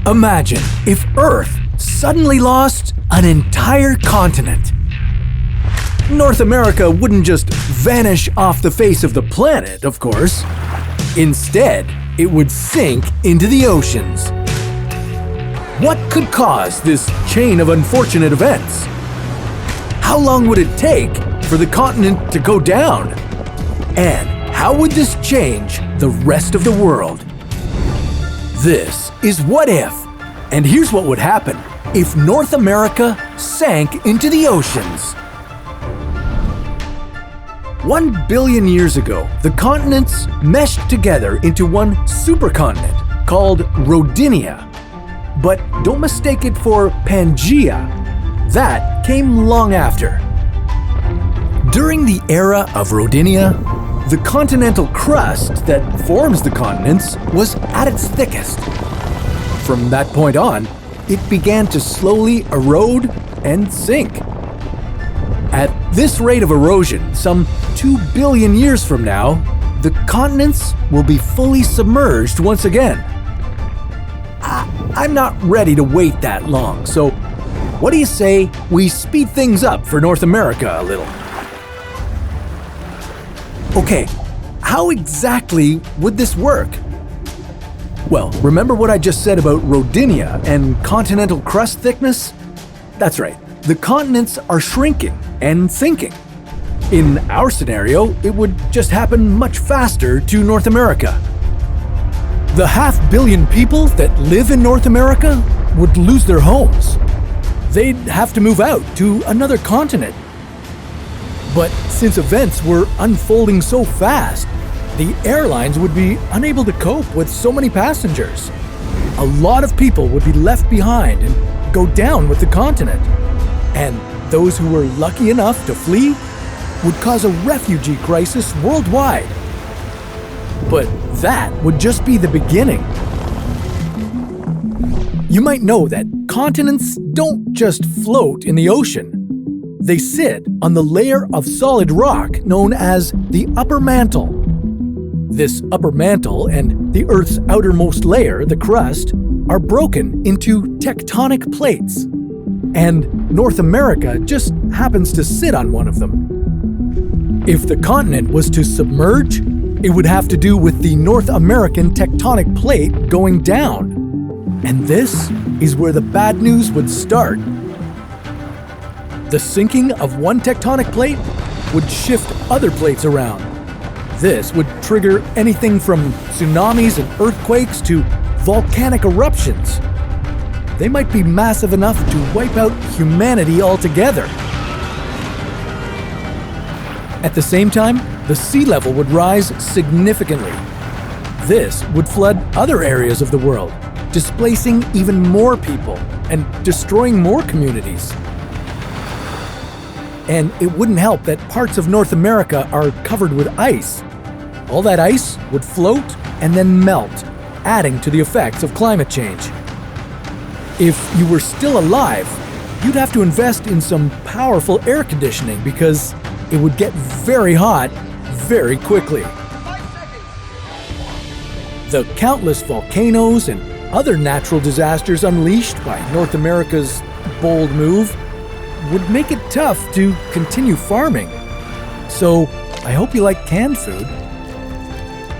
Imagine if Earth suddenly lost an entire continent. North America wouldn't just vanish off the face of the planet, of course. Instead, it would sink into the oceans. What could cause this chain of unfortunate events? How long would it take for the continent to go down? And how would this change the rest of the world? This is What If, and here's what would happen if North America sank into the oceans. 1 billion years ago, the continents meshed together into one supercontinent called Rodinia. But don't mistake it for Pangea. That came long after. During the era of Rodinia, the continental crust that forms the continents was at its thickest. From that point on, it began to slowly erode and sink. At this rate of erosion, some 2 billion years from now, the continents will be fully submerged once again. I'm not ready to wait that long, so what do you say we speed things up for North America a little? Okay, how exactly would this work? Well, remember what I just said about Rodinia and continental crust thickness? That's right, the continents are shrinking and sinking. In our scenario, it would just happen much faster to North America. The 500 million people that live in North America would lose their homes. They'd have to move out to another continent. But since events were unfolding so fast, the airlines would be unable to cope with so many passengers. A lot of people would be left behind and go down with the continent. And those who were lucky enough to flee would cause a refugee crisis worldwide. But that would just be the beginning. You might know that continents don't just float in the ocean. They sit on the layer of solid rock known as the upper mantle. This upper mantle and the Earth's outermost layer, the crust, are broken into tectonic plates. And North America just happens to sit on one of them. If the continent was to submerge, it would have to do with the North American tectonic plate going down. And this is where the bad news would start. The sinking of one tectonic plate would shift other plates around. This would trigger anything from tsunamis and earthquakes to volcanic eruptions. They might be massive enough to wipe out humanity altogether. At the same time, the sea level would rise significantly. This would flood other areas of the world, displacing even more people and destroying more communities. And it wouldn't help that parts of North America are covered with ice. All that ice would float and then melt, adding to the effects of climate change. If you were still alive, you'd have to invest in some powerful air conditioning because it would get very hot very quickly. The countless volcanoes and other natural disasters unleashed by North America's bold move would make it tough to continue farming. So I hope you like canned food.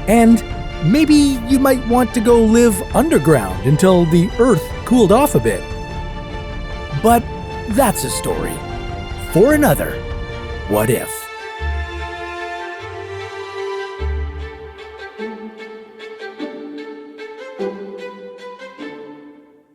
And maybe you might want to go live underground until the Earth cooled off a bit. But that's a story for another What If.